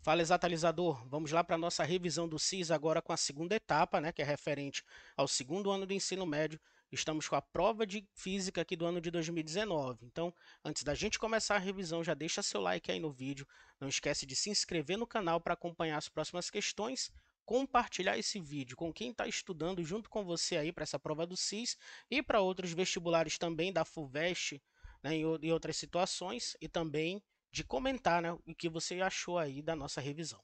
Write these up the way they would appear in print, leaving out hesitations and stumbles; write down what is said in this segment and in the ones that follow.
Fala, exatalizador. Vamos lá para a nossa revisão do SIS agora com a segunda etapa, né, que é referente ao segundo ano do ensino médio. Estamos com a prova de física aqui do ano de 2019. Então, antes da gente começar a revisão, já deixa seu like aí no vídeo. Não esquece de se inscrever no canal para acompanhar as próximas questões, compartilhar esse vídeo com quem está estudando junto com você aí para essa prova do SIS e para outros vestibulares também da FUVEST, né, e outras situações, e também de comentar, né, o que você achou aí da nossa revisão.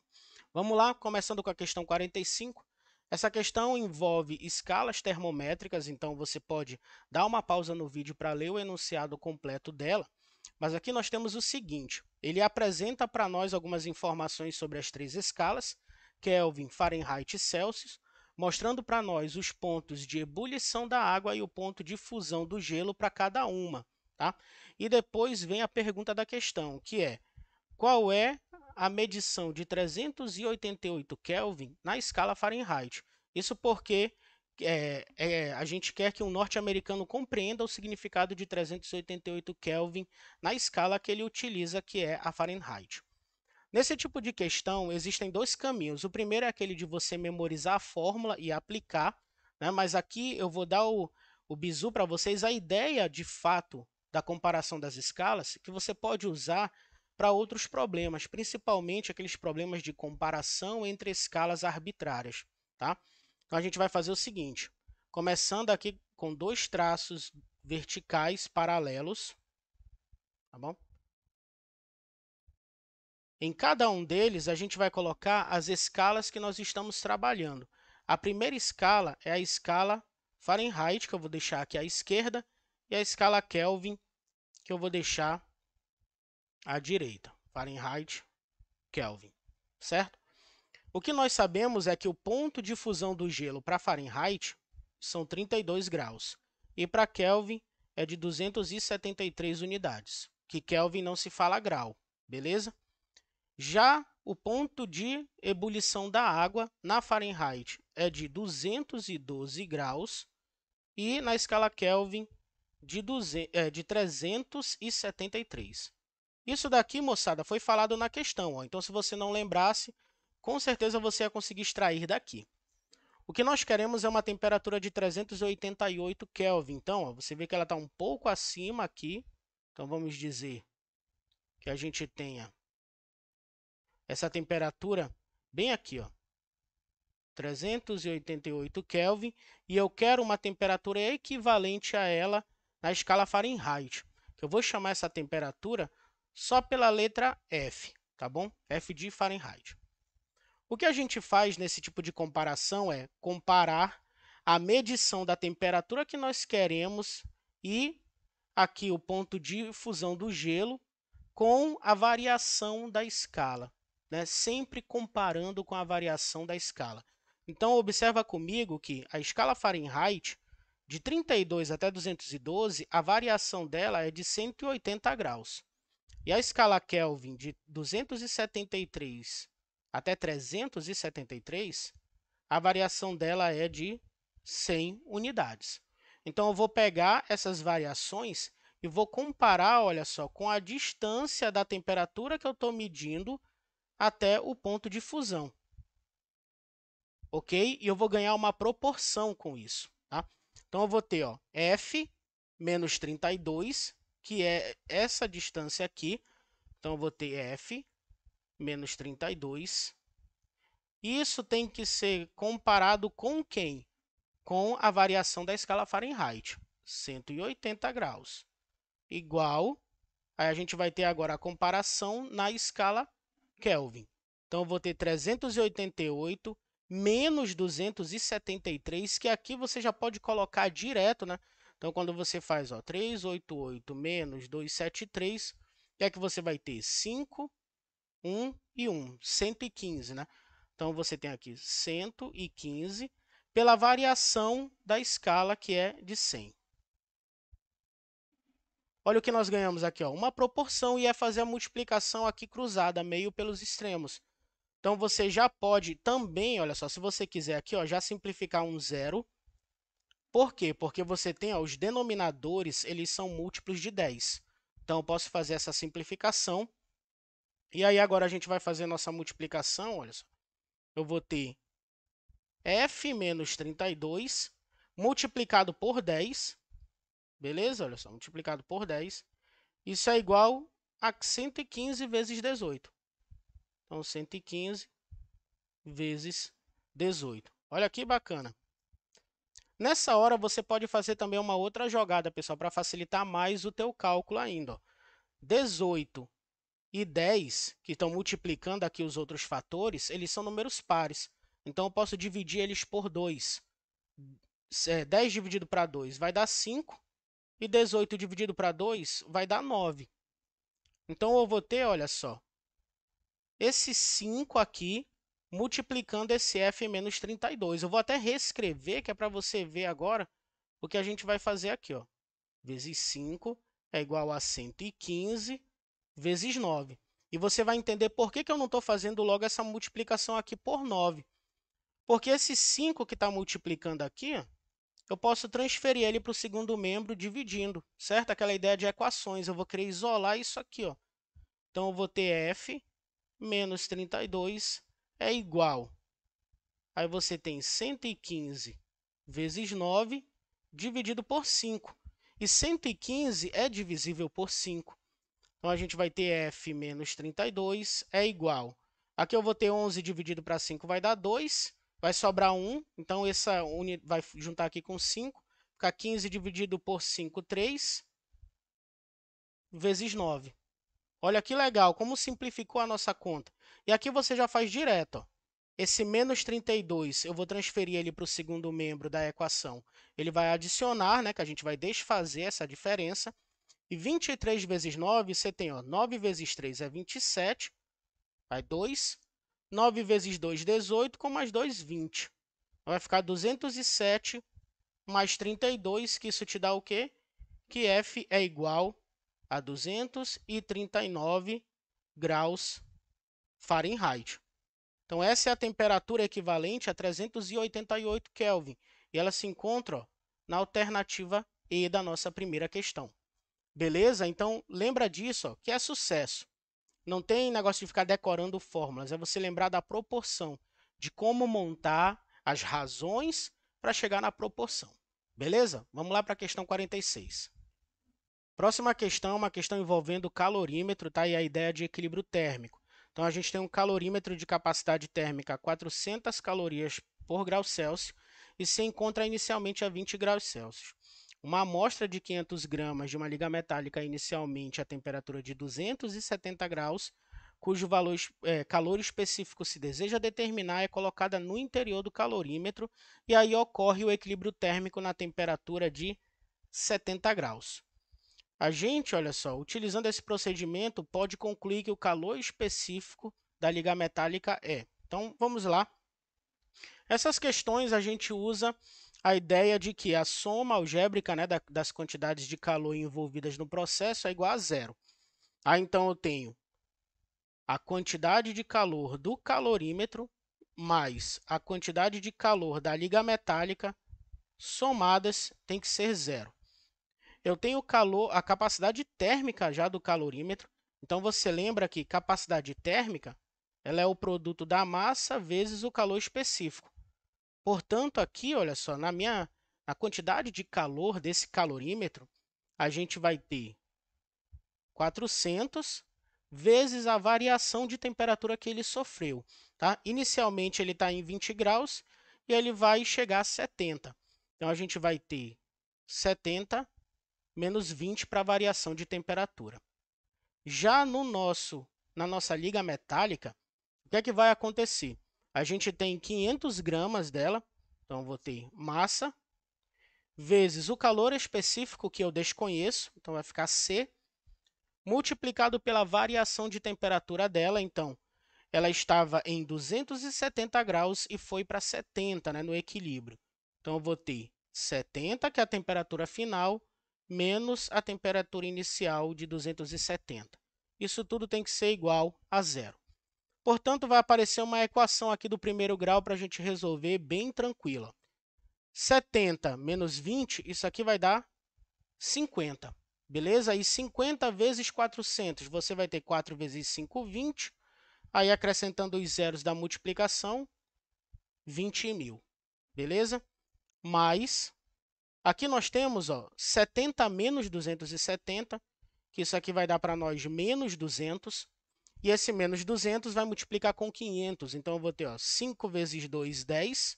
Vamos lá, começando com a questão 45. Essa questão envolve escalas termométricas, então você pode dar uma pausa no vídeo para ler o enunciado completo dela. Mas aqui nós temos o seguinte, ele apresenta para nós algumas informações sobre as três escalas, Kelvin, Fahrenheit e Celsius, mostrando para nós os pontos de ebulição da água e o ponto de fusão do gelo para cada uma. Tá? E depois vem a pergunta da questão, que é: qual é a medição de 388 Kelvin na escala Fahrenheit? Isso porque a gente quer que um norte-americano compreenda o significado de 388 Kelvin na escala que ele utiliza, que é a Fahrenheit. Nesse tipo de questão, existem dois caminhos. O primeiro é aquele de você memorizar a fórmula e aplicar, né? Mas aqui eu vou dar o bizu para vocês, a ideia de fato da comparação das escalas, que você pode usar para outros problemas, principalmente aqueles problemas de comparação entre escalas arbitrárias. Tá? Então a gente vai fazer o seguinte, começando aqui com dois traços verticais paralelos, tá bom? Em cada um deles, a gente vai colocar as escalas que nós estamos trabalhando. A primeira escala é a escala Fahrenheit, que eu vou deixar aqui à esquerda, e a escala Kelvin, que eu vou deixar à direita. Fahrenheit, Kelvin, certo? O que nós sabemos é que o ponto de fusão do gelo para Fahrenheit são 32 graus e para Kelvin é de 273 unidades, que Kelvin não se fala grau, beleza? Já o ponto de ebulição da água na Fahrenheit é de 212 graus e na escala Kelvin de 373. Isso daqui, moçada, foi falado na questão. Ó. Então, se você não lembrasse, com certeza você ia conseguir extrair daqui. O que nós queremos é uma temperatura de 388 Kelvin. Então, ó, você vê que ela está um pouco acima aqui. Então, vamos dizer que a gente tenha essa temperatura bem aqui, ó, 388 Kelvin, e eu quero uma temperatura equivalente a ela na escala Fahrenheit. Eu vou chamar essa temperatura só pela letra F, tá bom? F de Fahrenheit. O que a gente faz nesse tipo de comparação é comparar a medição da temperatura que nós queremos e aqui o ponto de fusão do gelo com a variação da escala, né? Sempre comparando com a variação da escala. Então, observa comigo que a escala Fahrenheit, de 32 até 212, a variação dela é de 180 graus. E a escala Kelvin, de 273 até 373, a variação dela é de 100 unidades. Então, eu vou pegar essas variações e vou comparar, olha só, com a distância da temperatura que eu estou medindo até o ponto de fusão. Ok? E eu vou ganhar uma proporção com isso. Tá? Então, eu vou ter ó, F menos 32, que é essa distância aqui. Então, eu vou ter F menos 32. Isso tem que ser comparado com quem? Com a variação da escala Fahrenheit, 180 graus, igual, aí a gente vai ter agora a comparação na escala Kelvin. Então, eu vou ter 388 menos 273, que aqui você já pode colocar direto, né? Então, quando você faz ó, 388 menos 273, o que é que você vai ter? 5, 1 e 1, 115, né? Então, você tem aqui 115 pela variação da escala, que é de 100. Olha o que nós ganhamos aqui, ó, uma proporção, e é fazer a multiplicação aqui cruzada, meio pelos extremos. Então, você já pode também, olha só, se você quiser aqui, ó, já simplificar um zero. Por quê? Porque você tem, ó, os denominadores, eles são múltiplos de 10. Então, eu posso fazer essa simplificação E aí agora a gente vai fazer nossa multiplicação, olha só. Eu vou ter f menos 32 multiplicado por 10, beleza? Olha só, multiplicado por 10. Isso é igual a 115 vezes 18. Então, 115 vezes 18. Olha que bacana. Nessa hora, você pode fazer também uma outra jogada, pessoal, para facilitar mais o teu cálculo ainda. 18 e 10, que estão multiplicando aqui os outros fatores, eles são números pares. Então, eu posso dividir eles por 2. 10 dividido para 2 vai dar 5. E 18 dividido para 2 vai dar 9. Então, eu vou ter, olha só, esse 5 aqui multiplicando esse f menos 32. Eu vou até reescrever, que é para você ver agora o que a gente vai fazer aqui. Ó. Vezes 5 é igual a 115 vezes 9. E você vai entender por que eu não estou fazendo logo essa multiplicação aqui por 9. Porque esse 5 que está multiplicando aqui, eu posso transferir ele para o segundo membro dividindo, certo? Aquela ideia de equações. Eu vou querer isolar isso aqui. Ó. Então, eu vou ter f menos 32 é igual. Aí você tem 115 vezes 9 dividido por 5. E 115 é divisível por 5. Então, a gente vai ter f menos 32 é igual. Aqui eu vou ter 11 dividido para 5 vai dar 2. Vai sobrar 1. Então, essa vai juntar aqui com 5. Ficar 15 dividido por 5, 3. Vezes 9. Olha que legal, como simplificou a nossa conta. E aqui você já faz direto. Ó. Esse menos 32, eu vou transferir ele para o segundo membro da equação. Ele vai adicionar, né, que a gente vai desfazer essa diferença. E 23 vezes 9, você tem, ó, 9 vezes 3 é 27, vai 2. 9 vezes 2, 18, com mais 2, 20. Vai ficar 207 mais 32, que isso te dá o quê? Que F é igual a 239 graus Fahrenheit. Então, essa é a temperatura equivalente a 388 Kelvin. E ela se encontra, ó, na alternativa E da nossa primeira questão. Beleza? Então, lembra disso, ó, que é sucesso. Não tem negócio de ficar decorando fórmulas, é você lembrar da proporção, de como montar as razões para chegar na proporção. Beleza? Vamos lá para a questão 46. Próxima questão é uma questão envolvendo o calorímetro, tá? E a ideia de equilíbrio térmico. Então, a gente tem um calorímetro de capacidade térmica a 400 calorias por grau Celsius e se encontra inicialmente a 20 graus Celsius. Uma amostra de 500 gramas de uma liga metálica inicialmente a temperatura de 270 graus, cujo calor específico se deseja determinar, é colocada no interior do calorímetro e aí ocorre o equilíbrio térmico na temperatura de 70 graus. A gente, olha só, utilizando esse procedimento, pode concluir que o calor específico da liga metálica é. Então, vamos lá. Essas questões a gente usa a ideia de que a soma algébrica, né, das quantidades de calor envolvidas no processo é igual a zero. Então, eu tenho a quantidade de calor do calorímetro mais a quantidade de calor da liga metálica somadas tem que ser zero. Eu tenho a capacidade térmica já do calorímetro. Então, você lembra que capacidade térmica ela é o produto da massa vezes o calor específico. Portanto, aqui, olha só, na quantidade de calor desse calorímetro, a gente vai ter 400 vezes a variação de temperatura que ele sofreu. Tá? Inicialmente, ele está em 20 graus e ele vai chegar a 70. Então, a gente vai ter 70 menos 20 para a variação de temperatura. Já na nossa liga metálica, o que é que vai acontecer? A gente tem 500 gramas dela, então eu vou ter massa, vezes o calor específico que eu desconheço, então vai ficar C, multiplicado pela variação de temperatura dela, então ela estava em 270 graus e foi para 70, né, no equilíbrio. Então eu vou ter 70, que é a temperatura final, menos a temperatura inicial de 270. Isso tudo tem que ser igual a zero. Portanto, vai aparecer uma equação aqui do primeiro grau para a gente resolver bem tranquila. 70 menos 20, isso aqui vai dar 50. beleza? E 50 vezes 400, você vai ter 4 vezes 5, 20. Aí, acrescentando os zeros da multiplicação, 20.000, beleza? Mais, aqui nós temos, ó, 70 menos 270, que isso aqui vai dar para nós menos 200. E esse menos 200 vai multiplicar com 500. Então, eu vou ter, ó, 5 vezes 2, 10.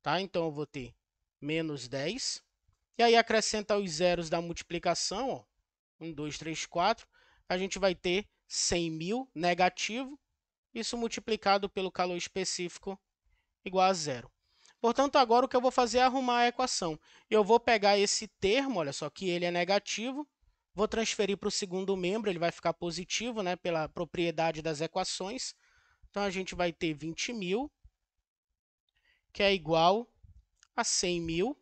Tá? Então, eu vou ter menos 10. E aí, acrescenta os zeros da multiplicação, ó, 1, 2, 3, 4. A gente vai ter 100.000 negativo. Isso multiplicado pelo calor específico igual a zero. Portanto, agora o que eu vou fazer é arrumar a equação. Eu vou pegar esse termo, olha só, que ele é negativo, vou transferir para o segundo membro, ele vai ficar positivo, né, pela propriedade das equações. Então, a gente vai ter 20.000, que é igual a 100.000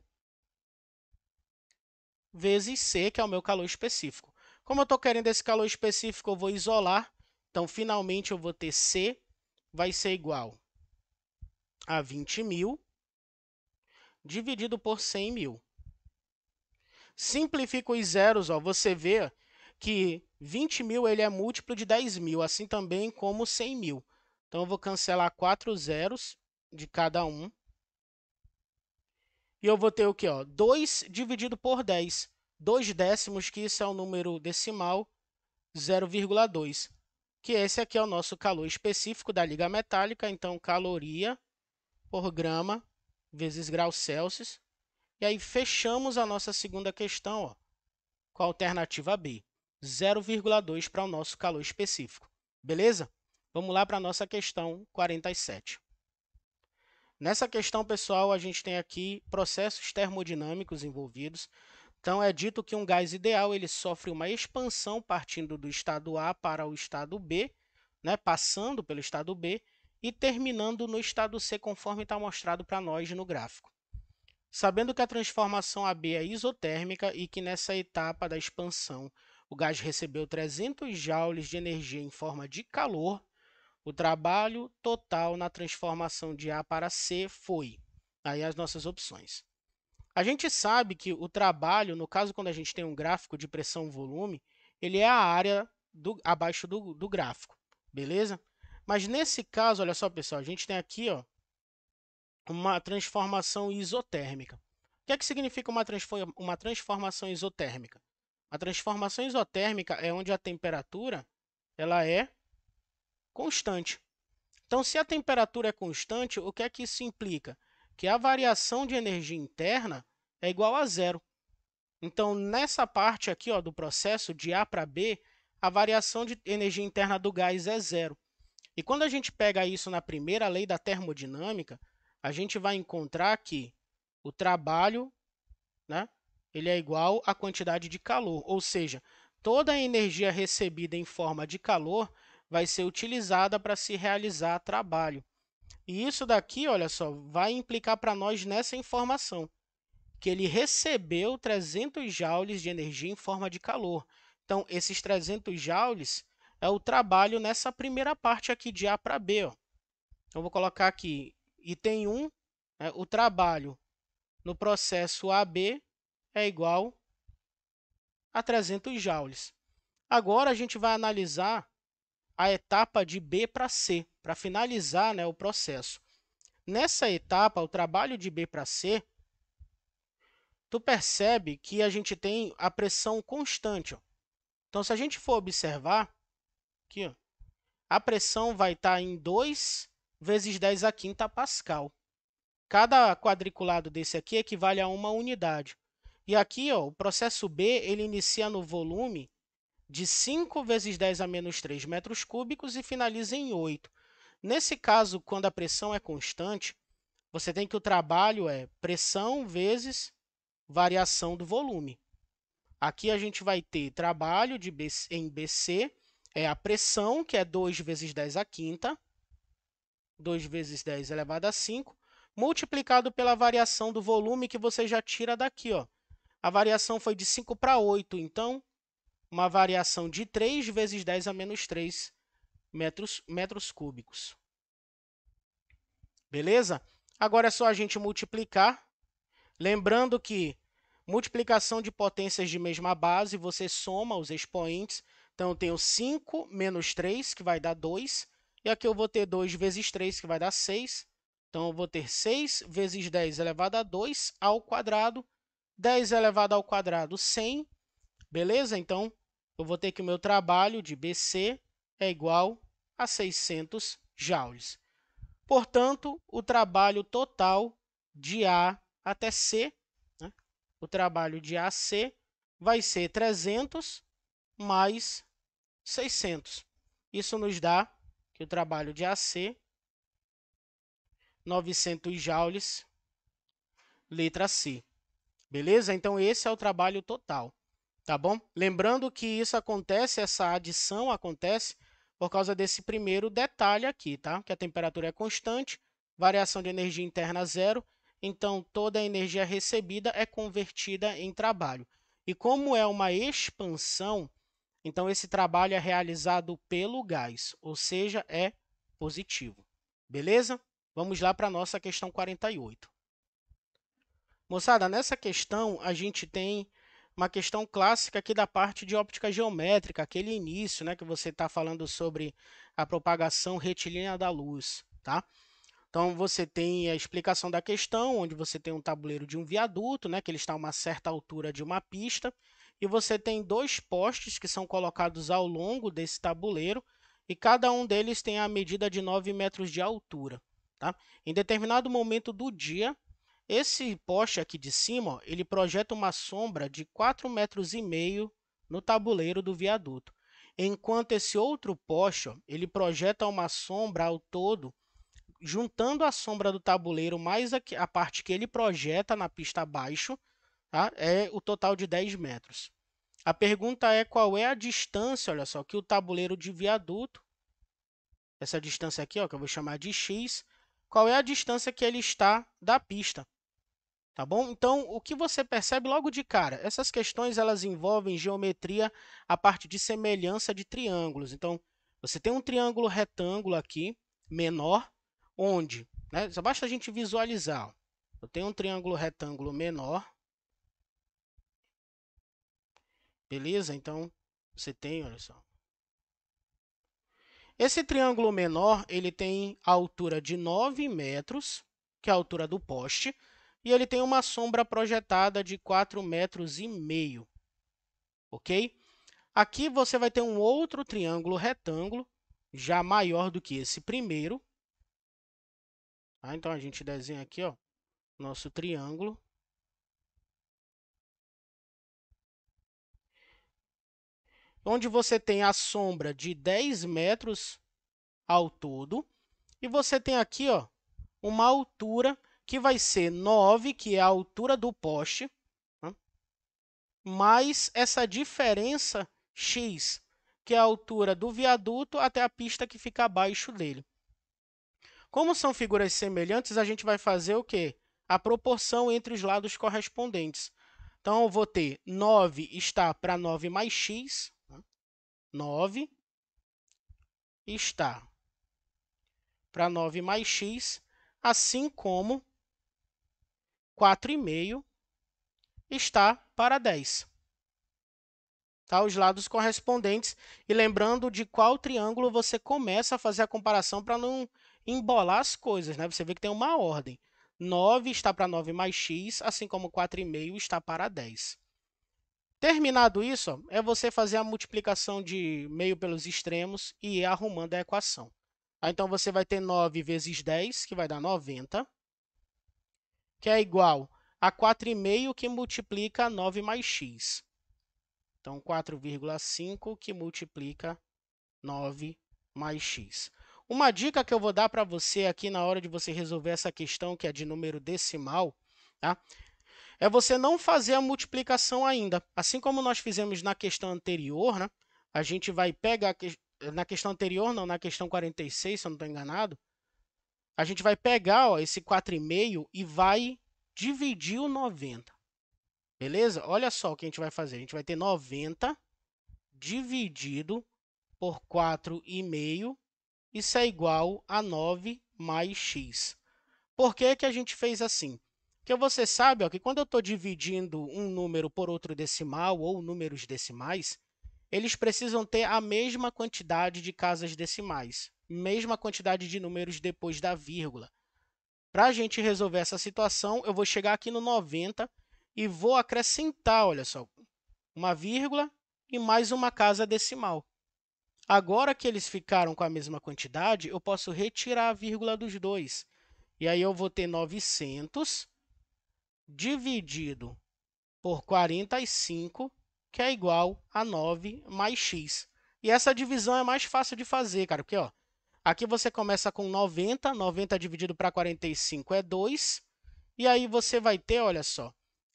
vezes C, que é o meu calor específico. Como eu estou querendo esse calor específico, eu vou isolar. Então, finalmente, eu vou ter C vai ser igual a 20.000 dividido por 100.000. Simplifica os zeros, ó, você vê que 20.000 ele é múltiplo de 10.000, assim também como 100.000. Então, eu vou cancelar 4 zeros de cada um. E eu vou ter o quê? 2 dividido por 10. 2 décimos, que isso é o número decimal, 0,2. Que esse aqui é o nosso calor específico da liga metálica. Então, caloria por grama vezes graus Celsius. E aí, fechamos a nossa segunda questão, ó, com a alternativa B, 0,2 para o nosso calor específico. Beleza? Vamos lá para a nossa questão 47. Nessa questão, pessoal, a gente tem aqui processos termodinâmicos envolvidos. Então, é dito que um gás ideal ele sofre uma expansão partindo do estado A para o estado B, né, passando pelo estado B e terminando no estado C, conforme está mostrado para nós no gráfico. Sabendo que a transformação AB é isotérmica e que nessa etapa da expansão o gás recebeu 300 joules de energia em forma de calor, o trabalho total na transformação de A para C foi. Aí as nossas opções. A gente sabe que o trabalho, no caso quando a gente tem um gráfico de pressão-volume, ele é a área abaixo do gráfico, beleza? Mas nesse caso, olha só, pessoal, a gente tem aqui, ó, uma transformação isotérmica. O que é que significa uma transformação isotérmica? A transformação isotérmica é onde a temperatura ela é constante. Então, se a temperatura é constante, o que é que isso implica? Que a variação de energia interna é igual a zero. Então, nessa parte aqui, ó, do processo de A para B, a variação de energia interna do gás é zero. E quando a gente pega isso na primeira lei da termodinâmica, a gente vai encontrar que o trabalho, né, ele é igual à quantidade de calor, ou seja, toda a energia recebida em forma de calor vai ser utilizada para se realizar trabalho. E isso daqui, olha só, vai implicar para nós nessa informação, que ele recebeu 300 joules de energia em forma de calor. Então, esses 300 joules é o trabalho nessa primeira parte aqui de A para B. Ó. Então, vou colocar aqui, item 1, né, o trabalho no processo AB é igual a 300 joules. Agora, a gente vai analisar a etapa de B para C, para finalizar, né, o processo. Nessa etapa, o trabalho de B para C, tu percebe que a gente tem a pressão constante. Ó. Então, se a gente for observar, aqui, ó, a pressão vai estar em 2 vezes 10 a quinta Pascal. Cada quadriculado desse aqui equivale a uma unidade. E aqui, ó, o processo B ele inicia no volume de 5 vezes 10 a menos 3 metros cúbicos e finaliza em 8. Nesse caso, quando a pressão é constante, você tem que o trabalho é pressão vezes variação do volume. Aqui a gente vai ter trabalho de em BC, é a pressão, que é 2 vezes 10 a quinta, 2 vezes 10 elevado a 5, multiplicado pela variação do volume, que você já tira daqui. Ó. A variação foi de 5 para 8, então, uma variação de 3 vezes 10 a menos 3 metros cúbicos. Beleza? Agora é só a gente multiplicar. Lembrando que Multiplicação de potências de mesma base, você soma os expoentes. Então, eu tenho 5 menos 3, que vai dar 2. E aqui eu vou ter 2 vezes 3, que vai dar 6. Então, eu vou ter 6 vezes 10 elevado a 2 ao quadrado. 10 elevado ao quadrado, 100. Beleza? Então, eu vou ter que o meu trabalho de BC é igual a 600 joules. Portanto, o trabalho total de A até C, né? O trabalho de AC vai ser 300 mais 600. Isso nos dá que o trabalho de AC, 900 joules, letra C. Beleza? Então, esse é o trabalho total, tá bom? Lembrando que isso acontece, essa adição acontece por causa desse primeiro detalhe aqui, tá? Que a temperatura é constante, variação de energia interna zero, então toda a energia recebida é convertida em trabalho. E como é uma expansão, então esse trabalho é realizado pelo gás, ou seja, é positivo. Beleza? Vamos lá para a nossa questão 48. Moçada, nessa questão a gente tem uma questão clássica aqui da parte de óptica geométrica, aquele início, né, que você está falando sobre a propagação retilínea da luz, tá? Então, você tem a explicação da questão, onde você tem um tabuleiro de um viaduto, né, que ele está a uma certa altura de uma pista, e você tem dois postes que são colocados ao longo desse tabuleiro, e cada um deles tem a medida de 9 metros de altura, tá? Em determinado momento do dia, esse poste aqui de cima, ó, ele projeta uma sombra de 4,5 metros no tabuleiro do viaduto, enquanto esse outro poste, ó, ele projeta uma sombra ao todo, juntando a sombra do tabuleiro mais a parte que ele projeta na pista abaixo, tá? É o total de 10 metros. A pergunta é qual é a distância, olha só, que o tabuleiro de viaduto, essa distância aqui, ó, que eu vou chamar de x, qual é a distância que ele está da pista. Tá bom? Então, o que você percebe logo de cara? Essas questões elas envolvem geometria a parte de semelhança de triângulos. Então, você tem um triângulo retângulo aqui, menor, onde, né, só basta a gente visualizar. Ó. Eu tenho um triângulo retângulo menor. Beleza? Então, você tem, olha só. Esse triângulo menor, ele tem a altura de 9 metros, que é a altura do poste, e ele tem uma sombra projetada de 4,5 metros, ok? Aqui você vai ter um outro triângulo retângulo, já maior do que esse primeiro. Tá? Então, a gente desenha aqui, ó, nosso triângulo. Onde você tem a sombra de 10 metros ao todo. E você tem aqui, ó, uma altura que vai ser 9, que é a altura do poste, né? Mais essa diferença x, que é a altura do viaduto até a pista que fica abaixo dele. Como são figuras semelhantes, a gente vai fazer o quê? A proporção entre os lados correspondentes. Então, eu vou ter 9 está para 9 mais x, 9 está para 9 mais x, assim como 4,5 está para 10. Tá? Os lados correspondentes. E lembrando de qual triângulo você começa a fazer a comparação para não embolar as coisas. Né? Você vê que tem uma ordem. 9 está para 9 mais x, assim como 4,5 está para 10. Terminado isso, ó, é você fazer a multiplicação de meio pelos extremos e ir arrumando a equação. Então, você vai ter 9 vezes 10, que vai dar 90, que é igual a 4,5 que multiplica 9 mais x. Então, 4,5 que multiplica 9 mais x. Uma dica que eu vou dar para você aqui na hora de você resolver essa questão, que é de número decimal, tá? É você não fazer a multiplicação ainda. Assim como nós fizemos na questão anterior, né? A gente vai pegar, na questão anterior, não, na questão 46, se eu não estou enganado, a gente vai pegar, ó, esse 4,5 e vai dividir o 90. Beleza? Olha só o que a gente vai fazer. A gente vai ter 90 dividido por 4,5, isso é igual a 9 mais x. Por que que a gente fez assim? Porque você sabe, ó, que quando eu estou dividindo um número por outro decimal ou números decimais, eles precisam ter a mesma quantidade de casas decimais, mesma quantidade de números depois da vírgula. Para a gente resolver essa situação, eu vou chegar aqui no 90 e vou acrescentar, olha só, uma vírgula e mais uma casa decimal. Agora que eles ficaram com a mesma quantidade, eu posso retirar a vírgula dos dois. E aí eu vou ter 900 dividido por 45, que é igual a 9 mais x. E essa divisão é mais fácil de fazer, cara, porque ó, aqui você começa com 90, 90 dividido para 45 é 2, e aí você vai ter, olha só,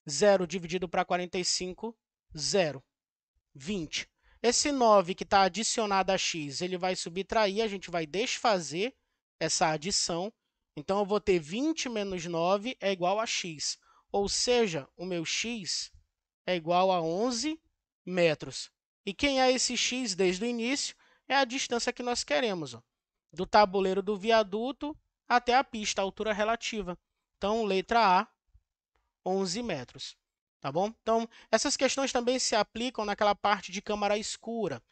0 dividido para 45, 0, 20. Esse 9 que está adicionado a x, ele vai subtrair, a gente vai desfazer essa adição. Então, eu vou ter 20 menos 9 é igual a x. Ou seja, o meu x é igual a 11 metros. E quem é esse x desde o início? É a distância que nós queremos, ó, do tabuleiro do viaduto até a pista, a altura relativa. Então, letra A, 11 metros. Tá bom? Então, essas questões também se aplicam naquela parte de câmara escura,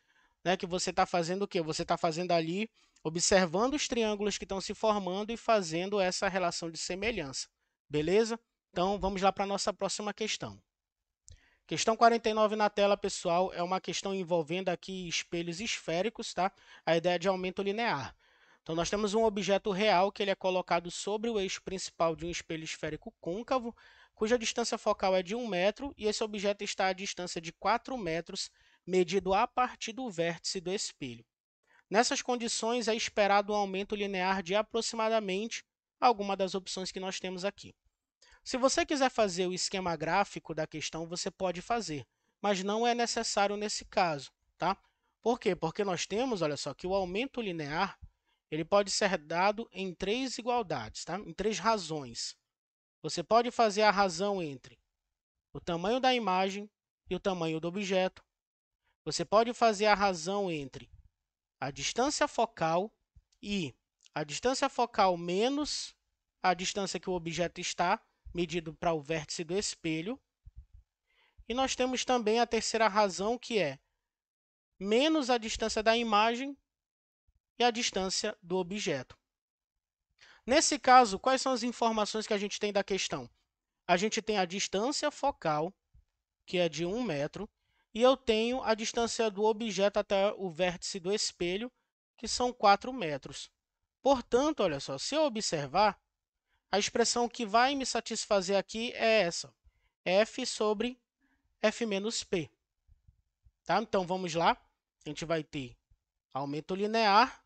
né, que você está fazendo o quê? Você está fazendo ali, observando os triângulos que estão se formando e fazendo essa relação de semelhança. Beleza? Então, vamos lá para a nossa próxima questão. Questão 49 na tela, pessoal, é uma questão envolvendo aqui espelhos esféricos, tá? A ideia de aumento linear. Então, nós temos um objeto real que ele é colocado sobre o eixo principal de um espelho esférico côncavo, cuja distância focal é de 1 metro, e esse objeto está à distância de 4 metros, medido a partir do vértice do espelho. Nessas condições, é esperado um aumento linear de aproximadamente alguma das opções que nós temos aqui. Se você quiser fazer o esquema gráfico da questão, você pode fazer, mas não é necessário nesse caso, tá? Por quê? Porque nós temos, olha só, que o aumento linear ele pode ser dado em três igualdades, tá? Em três razões. Você pode fazer a razão entre o tamanho da imagem e o tamanho do objeto. Você pode fazer a razão entre a distância focal e a distância focal menos a distância que o objeto está, medido para o vértice do espelho. E nós temos também a terceira razão, que é menos a distância da imagem e a distância do objeto. Nesse caso, quais são as informações que a gente tem da questão? A gente tem a distância focal, que é de 1 metro, e eu tenho a distância do objeto até o vértice do espelho, que são 4 metros. Portanto, olha só, se eu observar, a expressão que vai me satisfazer aqui é essa, f sobre f menos p. Tá? Então, vamos lá. A gente vai ter aumento linear,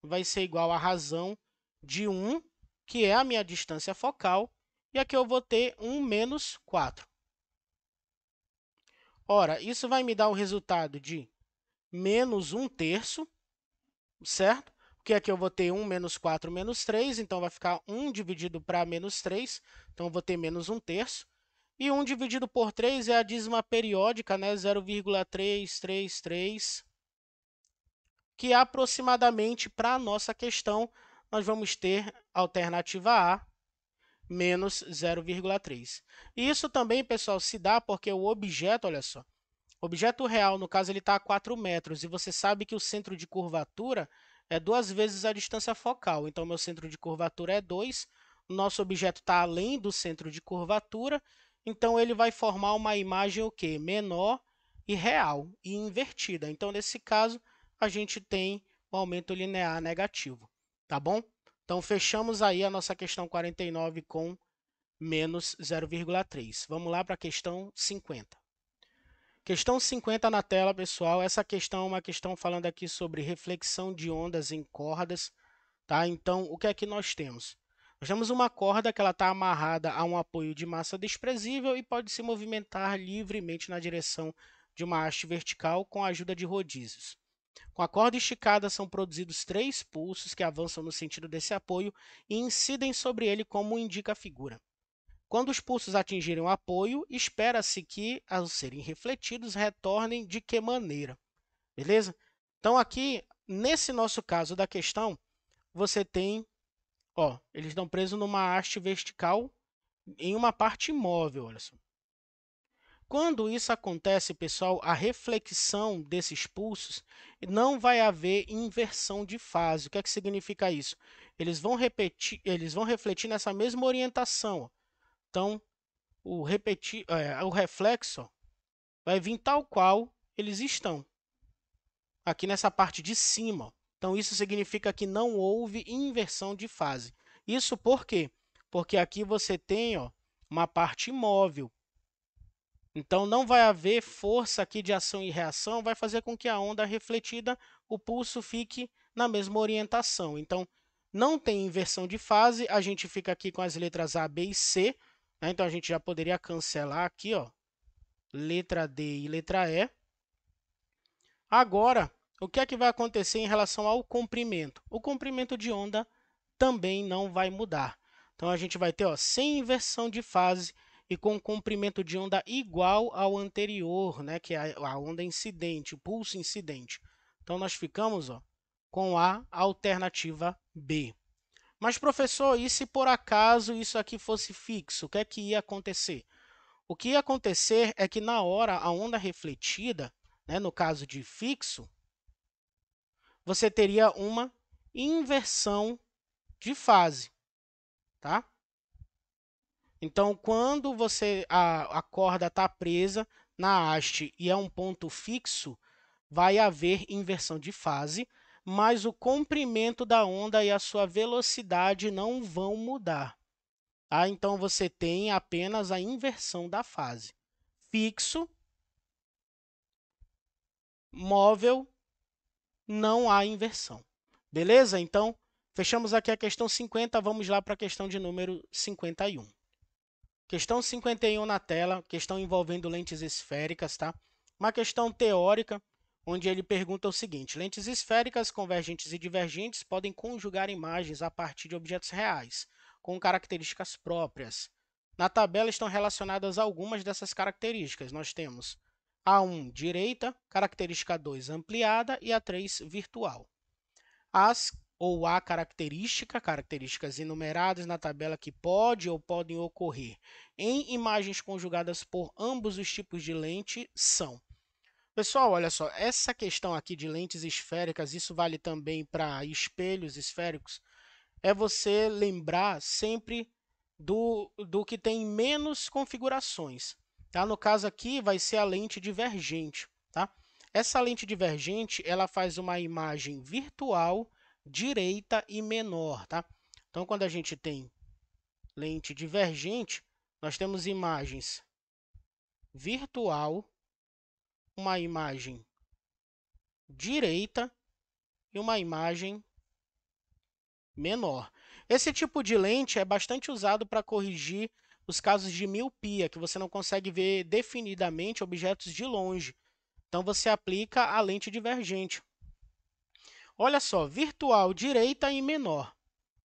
vai ser igual a razão de 1, que é a minha distância focal, e aqui eu vou ter 1 menos 4. Ora, isso vai me dar o resultado de menos 1/3, certo? Porque aqui eu vou ter 1 menos 4 menos 3, então vai ficar 1 dividido para menos 3, então eu vou ter menos 1/3. E 1 dividido por 3 é a dízima periódica, né? 0,333, que aproximadamente para a nossa questão nós vamos ter a alternativa A, menos 0,3. E isso também, pessoal, se dá porque o objeto, olha só, o objeto real, no caso, ele está a 4 metros, e você sabe que o centro de curvatura é 2 vezes a distância focal. Então, meu centro de curvatura é 2, o nosso objeto está além do centro de curvatura, então ele vai formar uma imagem o quê? Menor e real, e invertida. Então, nesse caso, a gente tem o aumento linear negativo, tá bom? Então, fechamos aí a nossa questão 49 com menos 0,3. Vamos lá para a questão 50. Questão 50 na tela, pessoal. Essa questão é uma questão falando aqui sobre reflexão de ondas em cordas, tá? Então, o que é que nós temos? Nós temos uma corda que ela está amarrada a um apoio de massa desprezível e pode se movimentar livremente na direção de uma haste vertical com a ajuda de rodízios. Com a corda esticada, são produzidos 3 pulsos que avançam no sentido desse apoio e incidem sobre ele, como indica a figura. Quando os pulsos atingirem o apoio, espera-se que, ao serem refletidos, retornem de que maneira? Beleza? Então, aqui, nesse nosso caso da questão, você tem, ó, eles estão presos numa haste vertical em uma parte imóvel, olha só. Quando isso acontece, pessoal, a reflexão desses pulsos não vai haver inversão de fase. O que é que significa isso? Eles vão refletir nessa mesma orientação. Então, o reflexo vai vir tal qual eles estão, aqui nessa parte de cima. Então, isso significa que não houve inversão de fase. Isso por quê? Porque aqui você tem uma parte imóvel. Então, não vai haver força aqui de ação e reação, vai fazer com que a onda refletida, o pulso fique na mesma orientação. Então, não tem inversão de fase, a gente fica aqui com as letras A, B e C, né? Então, a gente já poderia cancelar aqui, letra D e letra E. Agora, o que é que vai acontecer em relação ao comprimento? O comprimento de onda também não vai mudar. Então, a gente vai ter sem inversão de fase e com comprimento de onda igual ao anterior, né, que é a onda incidente, o pulso incidente. Então, nós ficamos com a alternativa B. Mas, professor, e se por acaso isso aqui fosse fixo? O que é que ia acontecer? O que ia acontecer é que na hora a onda refletida, né, no caso de fixo, você teria uma inversão de fase, tá? Então, quando a corda está presa na haste e é um ponto fixo, vai haver inversão de fase, mas o comprimento da onda e a sua velocidade não vão mudar. Tá? Então, você tem apenas a inversão da fase. Fixo, móvel, não há inversão. Beleza? Então, fechamos aqui a questão 50, vamos lá para a questão de número 51. Questão 51 na tela, questão envolvendo lentes esféricas, tá? Uma questão teórica, onde ele pergunta o seguinte: lentes esféricas, convergentes e divergentes podem conjugar imagens a partir de objetos reais, com características próprias. Na tabela estão relacionadas algumas dessas características. Nós temos A1, direita, característica 2, ampliada, e A3, virtual. A características enumeradas na tabela que pode ou podem ocorrer em imagens conjugadas por ambos os tipos de lente são. Pessoal, olha só, essa questão aqui de lentes esféricas, isso vale também para espelhos esféricos, é você lembrar sempre do que tem menos configurações. Tá? No caso aqui, vai ser a lente divergente. Tá? Essa lente divergente, ela faz uma imagem virtual, direita e menor. Tá? Então, quando a gente tem lente divergente, nós temos imagens virtual, uma imagem direita e uma imagem menor. Esse tipo de lente é bastante usado para corrigir os casos de miopia, que você não consegue ver definidamente objetos de longe. Então, você aplica a lente divergente. Olha só, virtual, direita e menor.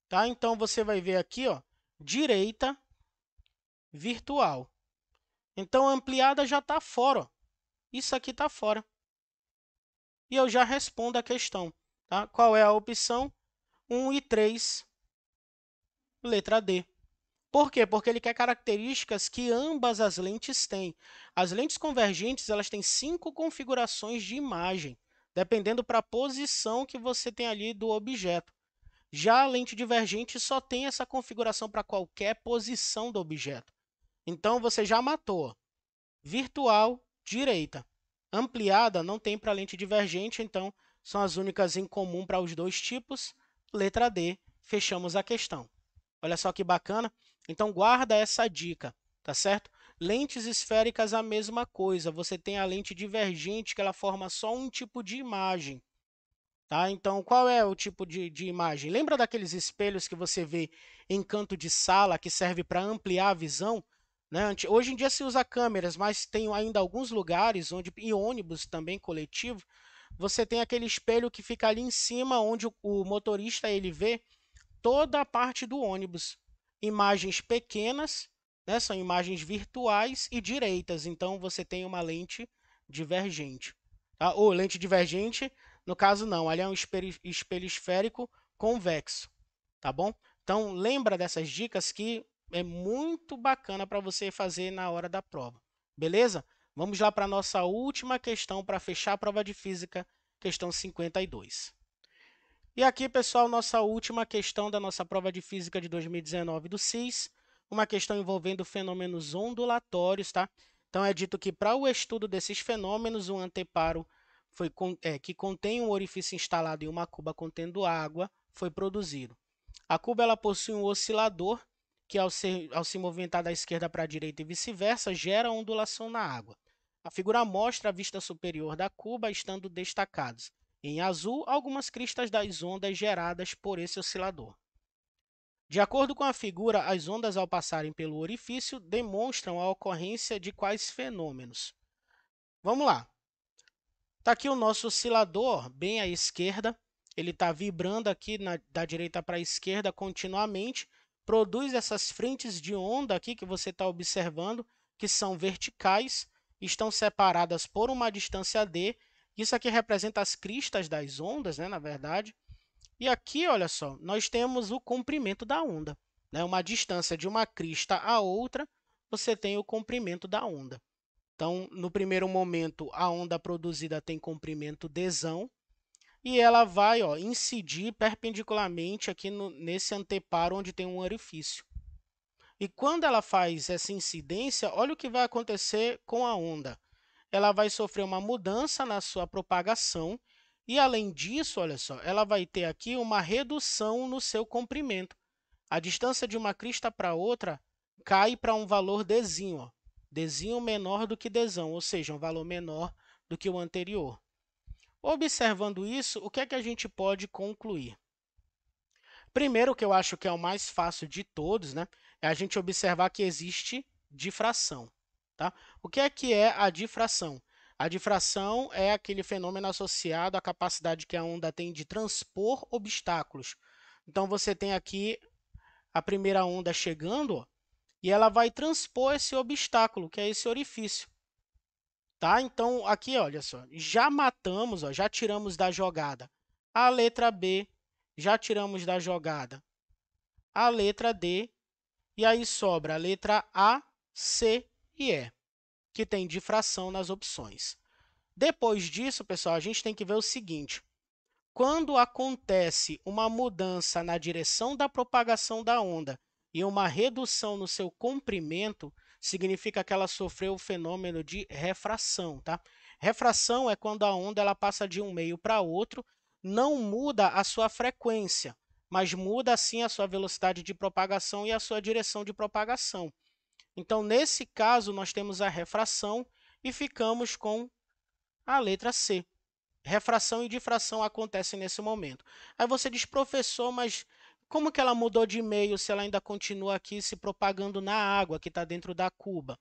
Tá? Então, você vai ver aqui, direita, virtual. Então, a ampliada já está fora. Isso aqui está fora. E eu já respondo a questão. Tá? Qual é a opção? 1 e 3, letra D. Por quê? Porque ele quer características que ambas as lentes têm. As lentes convergentes, elas têm 5 configurações de imagem, dependendo para a posição que você tem ali do objeto. Já a lente divergente só tem essa configuração para qualquer posição do objeto. Então, você já matou. Virtual, direita. Ampliada não tem para lente divergente, então são as únicas em comum para os dois tipos. Letra D, fechamos a questão. Olha só que bacana. Então, guarda essa dica, tá certo? Lentes esféricas, a mesma coisa. Você tem a lente divergente, que ela forma só um tipo de imagem. Tá? Então, qual é o tipo de imagem? Lembra daqueles espelhos que você vê em canto de sala, que serve para ampliar a visão? Né? Hoje em dia se usa câmeras, mas tem ainda alguns lugares, onde, e ônibus também coletivo, você tem aquele espelho que fica ali em cima, onde o motorista ele vê toda a parte do ônibus. Imagens pequenas, né, são imagens virtuais e direitas, então você tem uma lente divergente. Tá? Ou lente divergente, no caso não, ali é um espelho esférico convexo, tá bom? Então lembra dessas dicas que é muito bacana para você fazer na hora da prova. Beleza? Vamos lá para a nossa última questão para fechar a prova de física, questão 52. E aqui, pessoal, nossa última questão da nossa prova de física de 2019 do SIS, uma questão envolvendo fenômenos ondulatórios, tá? Então, é dito que para o estudo desses fenômenos, um anteparo que contém um orifício instalado em uma cuba contendo água foi produzido. A cuba ela possui um oscilador que, ao se movimentar da esquerda para a direita e vice-versa, gera ondulação na água. A figura mostra a vista superior da cuba, estando destacados em azul algumas cristas das ondas geradas por esse oscilador. De acordo com a figura, as ondas, ao passarem pelo orifício, demonstram a ocorrência de quais fenômenos? Vamos lá. Está aqui o nosso oscilador, bem à esquerda. Ele está vibrando aqui da direita para a esquerda continuamente. Produz essas frentes de onda aqui que você está observando, que são verticais, estão separadas por uma distância d. Isso aqui representa as cristas das ondas, né, na verdade. E aqui, olha só, nós temos o comprimento da onda, né? Uma distância de uma crista a outra, você tem o comprimento da onda. Então, no primeiro momento, a onda produzida tem comprimento dzão e ela vai, ó, incidir perpendicularmente aqui nesse anteparo onde tem um orifício. E quando ela faz essa incidência, olha o que vai acontecer com a onda. Ela vai sofrer uma mudança na sua propagação e, além disso, olha só, ela vai ter aqui uma redução no seu comprimento. A distância de uma crista para outra cai para um valor dzinho, ó. Dzinho menor do que dzão, ou seja, um valor menor do que o anterior. Observando isso, o que é que a gente pode concluir? Primeiro, o que eu acho que é o mais fácil de todos, né, é a gente observar que existe difração. Tá? O que é a difração? A difração é aquele fenômeno associado à capacidade que a onda tem de transpor obstáculos. Então, você tem aqui a primeira onda chegando, ó, e ela vai transpor esse obstáculo, que é esse orifício. Tá? Então, aqui, olha só, já matamos, ó, já tiramos da jogada a letra B, já tiramos da jogada a letra D, e aí sobra a letra A, C e E, que tem difração nas opções. Depois disso, pessoal, a gente tem que ver o seguinte: quando acontece uma mudança na direção da propagação da onda e uma redução no seu comprimento, significa que ela sofreu o fenômeno de refração, tá? Refração é quando a onda ela passa de um meio para outro, não muda a sua frequência, mas muda sim a sua velocidade de propagação e a sua direção de propagação. Então, nesse caso, nós temos a refração e ficamos com a letra C. Refração e difração acontecem nesse momento. Aí você diz, professor, mas como que ela mudou de meio se ela ainda continua aqui se propagando na água que está dentro da cuba?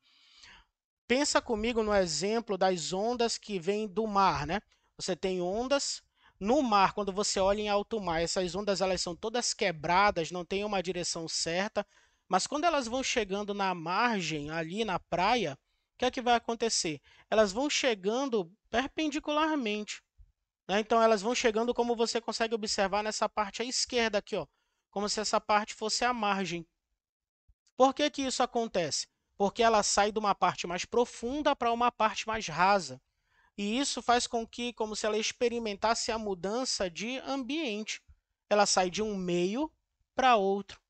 Pensa comigo no exemplo das ondas que vêm do mar, né? Você tem ondas no mar, quando você olha em alto mar, essas ondas elas são todas quebradas, não tem uma direção certa, mas quando elas vão chegando na margem, ali na praia, o que é que vai acontecer? Elas vão chegando perpendicularmente, né? Então, elas vão chegando como você consegue observar nessa parte à esquerda aqui, ó, como se essa parte fosse a margem. Por que que isso acontece? Porque ela sai de uma parte mais profunda para uma parte mais rasa. E isso faz com que, como se ela experimentasse a mudança de ambiente. Ela sai de um meio para outro.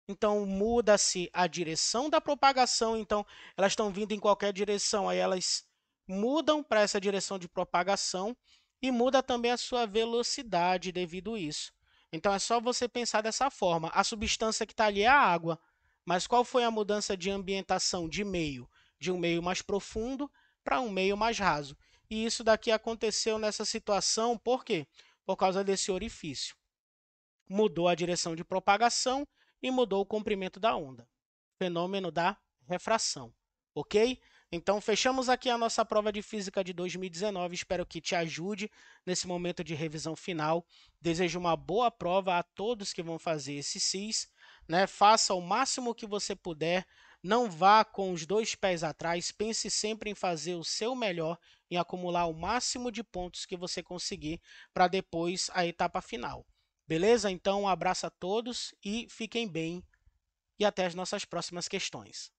Então, muda-se a direção da propagação. Então, elas estão vindo em qualquer direção. Aí, elas mudam para essa direção de propagação e muda também a sua velocidade devido a isso. Então, é só você pensar dessa forma. A substância que está ali é a água. Mas qual foi a mudança de ambientação de meio? De um meio mais profundo para um meio mais raso. E isso daqui aconteceu nessa situação, por quê? Por causa desse orifício. Mudou a direção de propagação e mudou o comprimento da onda. Fenômeno da refração. Ok? Então, fechamos aqui a nossa prova de física de 2019. Espero que te ajude nesse momento de revisão final. Desejo uma boa prova a todos que vão fazer esse CIS, né? Faça o máximo que você puder. Não vá com os dois pés atrás. Pense sempre em fazer o seu melhor, em acumular o máximo de pontos que você conseguir para depois a etapa final. Beleza? Então, um abraço a todos e fiquem bem. e até as nossas próximas questões.